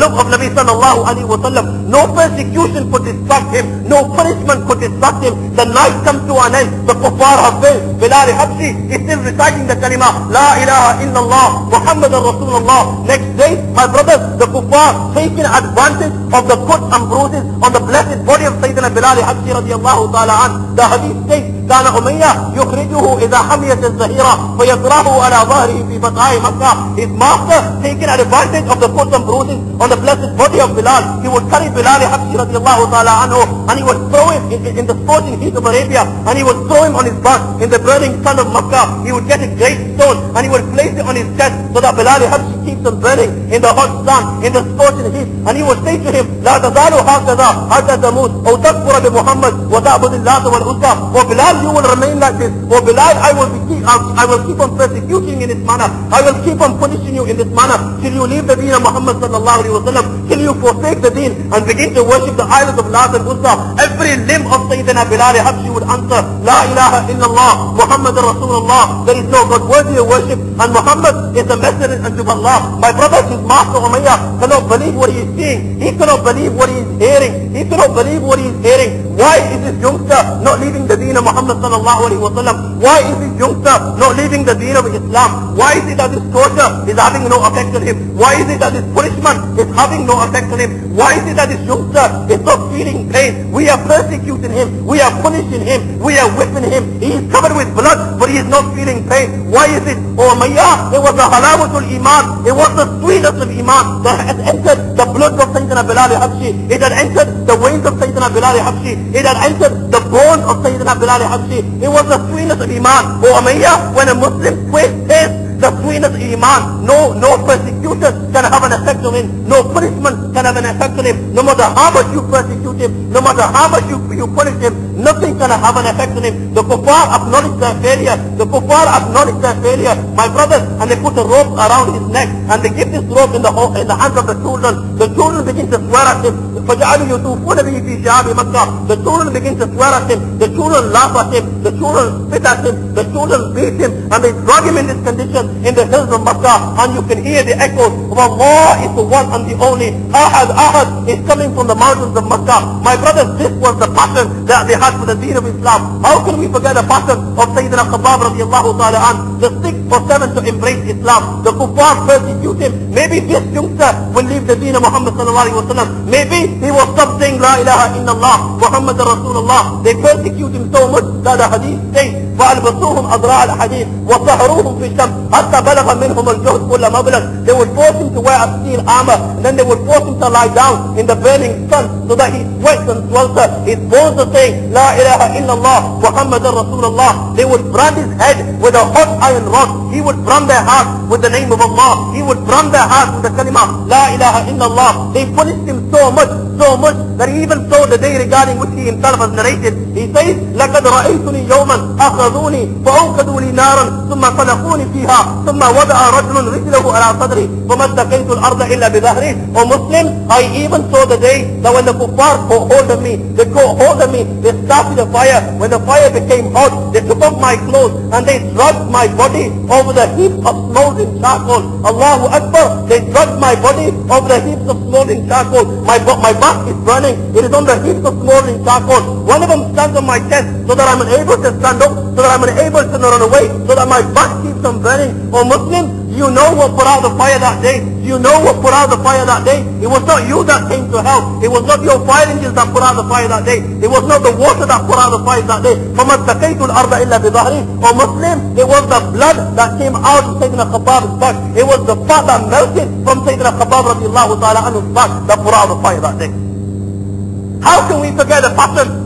look of Nabi sallallahu alaihi wasallam. No persecution could distract him. No punishment could distract him. The night comes to an end. The kuffar have failed. Bilal Habshi is still reciting the kalima, La ilaha illallah, Muhammadan Rasulullah. Next day, my brothers, the kuffar taking advantage of the cuts and bruises on the blessed body of Sayyidina Bilal Habshi radiallahu ta'ala an. The hadith states, كان أمية يخرجه إذا حميت الزهيرة فيطرحه على ظهره في بطحاء مكة. His master taking advantage of the cuts and bruises on the blessed body of Bilal. He would carry Bilal Habshi radiallahu ta'ala anhu and he would throw him in the scorching heat of Arabia, and he would throw him on his back in the burning sun of Makkah. He would get a great stone and he would place it on his chest so that Bilal Habshi keeps on burning in the hot sun, in the scorching heat. And he would say to him, لا تزال هكذا حتى تموت أو تكفر بمحمد وتعبد اللات والعزى. For Bilal, you will remain like this. For Bilal, I will keep on persecuting in this manner. I will keep on punishing you in this manner till you leave the deen of Muhammad sallallahu alaihi wasallam, till you forsake the deen and begin to worship the idols of Lat and Uzza. Every limb of Sayyidina Bilal Habshi would answer, La ilaha illallah, Muhammad Rasulullah. There is no God worthy of worship, and Muhammad is the messenger unto Allah. My brothers, his master Umayyah cannot believe what he is seeing. He cannot believe what he is hearing. He cannot believe what he is hearing. Why is this youngster not leaving the deen of Muhammad sallallahu alaihi wasallam? Why is this youngster not leaving the deen of Islam? Why is it that this torture is having no effect on him? Why is it that this punishment is having no effect on him? Why is it that this youngster is not feeling pain? We are persecuting him. We are punishing him. We are whipping him. He is covered with blood, but he is not feeling pain. Why is it? Oh Umayyah, it was the halawatul iman. It was the sweetness of iman that had entered the blood of Sayyidina Bilal Habshi. It had entered the veins of Sayyidina Bilal Habshi. It had entered the bones of Sayyidina Bilal Habshi. It was the sweetness of iman. Oh Umayyah, when a Muslim tastes the sweetness of iman, no persecution can have an effect on him. No punishment can have an effect on him. No matter how much you persecute him, no matter how much you punish him, nothing can have an effect on him. The kuffar acknowledge their failure. The kuffar acknowledge their failure, my brothers, and they put a rope around his neck and they give this rope in the hands of the children. The children begin to swear at him. فَجَعَلُوا يُطُوفُونَ بِهِ فِي شِعَابِ مَكَّةِ. The children begin to swear at him. The children laugh at him. The children spit at him. The children beat him, and they drag him in this condition in the hills of Makkah, and you can hear the echoes of Allah is the one and the only. Ahad is coming from the mountains of Makkah. My brothers, this was the passion that they had for the deen of Islam. How can we forget the passion of Sayyidina Khabbab radiallahu ta'ala an, the 6 or 7 to embrace Islam? The kuffar persecute him. Maybe this youngster will leave the deen of Muhammad sallallahu alaihi wasallam. Maybe he will stop saying La ilaha illallah, Muhammad Rasulullah. They persecute him so much that the hadith says, فَأَلْبَسُوهُمْ أَضْرَاءَ الْحَدِيثِ وَصَهَرُوهُمْ فِي الشَّمْسِ حَتَّى بَلَغَ مِنْهُمُ الْجُهْدُ كُلَّ مَبْلَغٍ. They would force him to wear a steel armor, and then they would force him to lie down in the burning sun so that he sweats and swelters. His bones are saying La ilaha illallah, Muhammad Rasulullah. They would brand his head with a hot iron rod. He would brand their heart with the name of Allah. He would brand their heart with the kalima La ilaha illallah. They punished him so much that he even saw the day regarding which he himself has narrated. He says, لَقَدْ رَأَيْتُنِي يَوْمًا أَخَذُونِي فَأَوْقَدُوا لِي نَارًا ثُمَّ خَلَقُونِي فِيهَا ثُمَّ وَضَعَ رَجُلٌ رِجْلَهُ عَلَى صَدْرِي فَمَا اتَّقَيْتُ الْأَرْضَ إِلَّا بِظَهْرِي. O Muslim, I even saw the day that when the kuffar caught hold of me, they started a fire. When the fire became hot, they took off my clothes and they dragged my body over the heaps of smoldering charcoal. Allahu Akbar. They dragged my body over the heaps of smoldering charcoal. My back is burning. It is on the heaps of smoldering charcoal. One of them stands on my chest so that I'm unable to stand up, so that I'm unable to run away, so that my back keeps on burning. O Muslim, do you know what put out the fire that day? Do you know what put out the fire that day? It was not you that came to help. It was not your fire engines that put out the fire that day. It was not the water that put out the fire that day. فَمَا اتَّقَيْتُ الْأَرْضَ إِلَّا بِظَهْرِي. O Muslim, it was the blood that came out of Sayyidina Khabbab's back. It was the fat that melted from Sayyidina Khabbab radiallahu ta'ala anhu's back that put out the fire that day. How can we forget the passion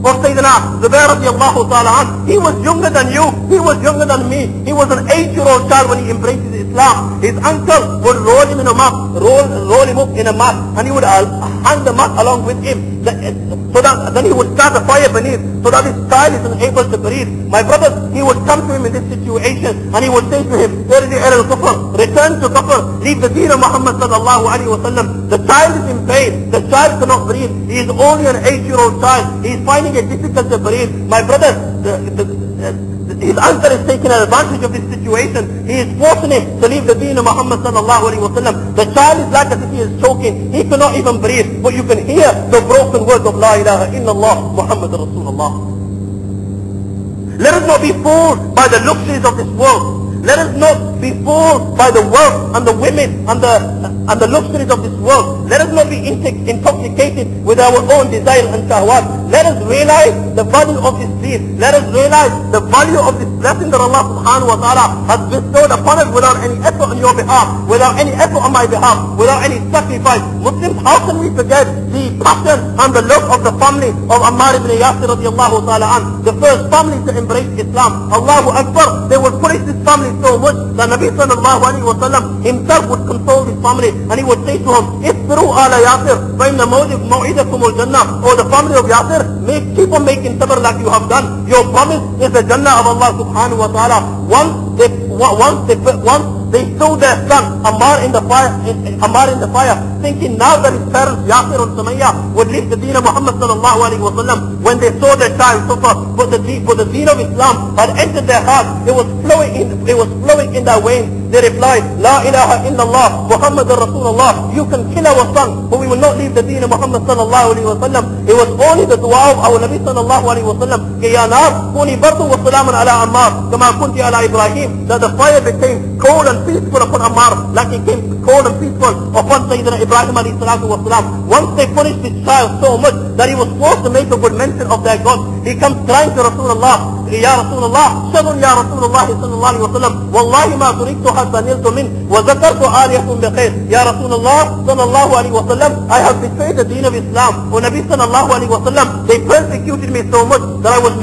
of Sayyidina Zubair radiallahu ta'ala an? He was younger than you. He was younger than me. He was an 8-year-old child when he embraced Islam. His uncle would roll him in a mat, roll him up in a mat, and he would hang the mat along with him. So that then he would start a fire beneath, so that his child is unable to breathe. My brothers, he would come to him in this situation, and he would say to him, return to kufr, leave the deen of Muhammad sallallahu alaihi wasallam. The child is in pain. The child cannot breathe. He is only an 8-year-old child. He is finding it difficult to breathe. My brothers, his uncle is taking advantage of this situation. He is forcing him to leave the deen of Muhammad sallallahu alaihi wasallam. The child is like as if he is choking. He cannot even breathe. But you can hear the broken words of La ilaha illallah Muhammad Rasulullah. Let us not be fooled by the luxuries of this world. Let us not be fooled by the wealth and the women and the luxuries of this world. Let us not be intoxicated with our own desires and shahwat. Let us realize the value of this deen. Let us realize the value of this blessing that Allah subhanahu wa ta'ala has bestowed upon us without any effort on your behalf, without any effort on my behalf, without any sacrifice. Muslims, how can we forget the passion and the love of the family of Ammar ibn Yasir radiallahu ta'ala an, the first family to embrace Islam. Allahu Akbar, they would praise this family so much that Nabi sallallahu alayhi wa sallam himself would console his family and he would say to him, Isbiru ala Yasir, فَإِنَّ مَوْعِدَكُمُ الْجَنَّةِ. O the family of Yasir, keep on making sabr like you have done. Your promise is the Jannah of Allah subhanahu wa ta'ala. Once they threw their son Ammar in the fire, thinking now that his parents Yasir and Sumayya would leave the deen of Muhammad sallallahu alaihi wasallam. When they saw their child suffer, but the deen of Islam had entered their heart, it was flowing in their veins. They replied, La ilaha illallah Muhammad Rasulullah. You can kill our son, but we will not leave the deen of Muhammad sallallahu alaihi wasallam. It was only the dua of our Nabi sallallahu alaihi wasallam, Ya nar kuni bardu wa salaman ala Ammar kama kunti ala Ibrahim, that the fire became cold and peaceful upon Ammar like it came cold and peaceful upon Sayyidina Ibrahim alayhi salatu wasalam. Once they punished this child so much that he was forced to make a good mention of their God, he comes crying to Rasulullah, Ya Rasulullah, Shadun Ya Rasulullah sallallahu alayhi wa sallam, Wallahi ma turiktu hatta niltu min, wa zakartu aliyakum biqair. Ya Rasulullah sallallahu alayhi wa sallam, I have betrayed the deen of Islam. O Nabi sallallahu alayhi wa sallam, they persecuted me so much that I was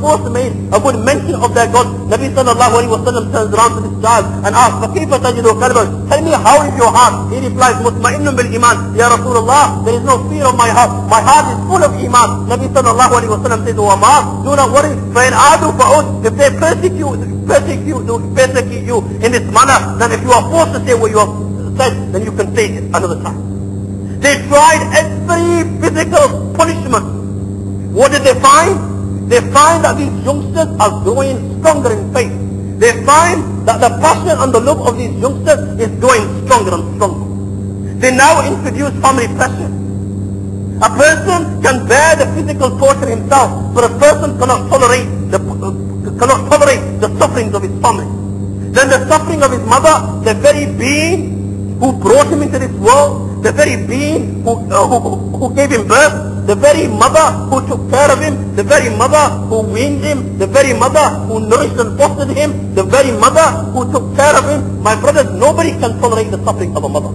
forced to make a good mention of their God. Nabi sallallahu alayhi wa sallam turns around to this child and asks, فَكِيفَ تَجِدُ قَلْبًا? Tell me, how is your heart? He replies, مُطْمَئِنٌ بِالْإِيمَانِ. Ya Rasulullah, there is no fear of my heart. My heart is full of iman. Nabi sallallahu alayhi wa sallam says, وَمَا, do not worry. فَإِنْ عَادُوا فَعُدْ. If they persecute you in this manner, then if you are forced to say what you have said, then you can say it another time. They tried every physical punishment. What did they find? They find that these youngsters are growing stronger in faith. They find that the passion and the love of these youngsters is growing stronger and stronger. They now introduce family pressure. A person can bear the physical torture himself, but a person cannot tolerate the sufferings of his family. Then the suffering of his mother, the very being who brought him into this world, the very being who gave him birth, the very mother who took care of him, the very mother who weaned him, the very mother who nourished and fostered him, the very mother who took care of him. My brothers, nobody can tolerate the suffering of a mother.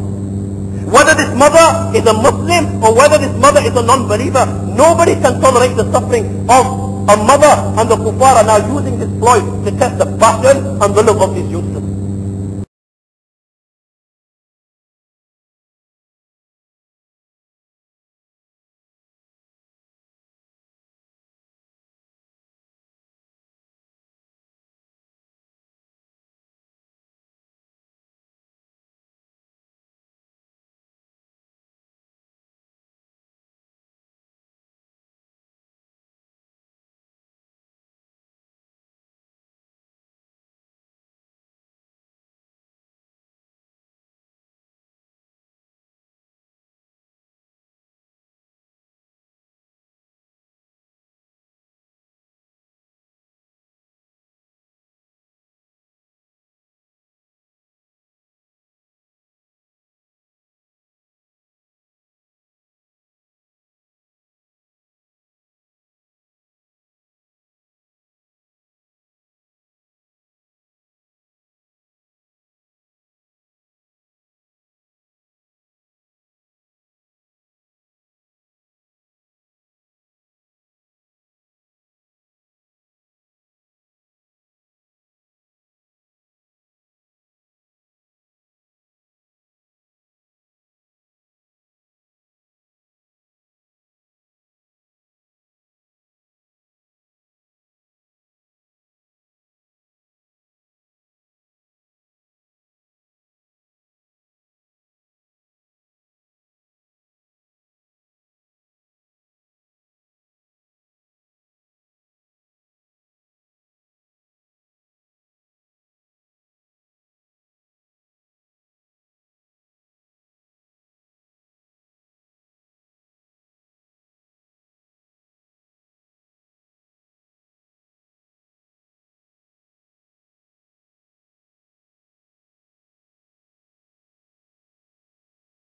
Whether this mother is a Muslim or whether this mother is a non-believer, nobody can tolerate the suffering of a mother, and the kuffar are now using this ploy to test the passion and the love of these youngsters.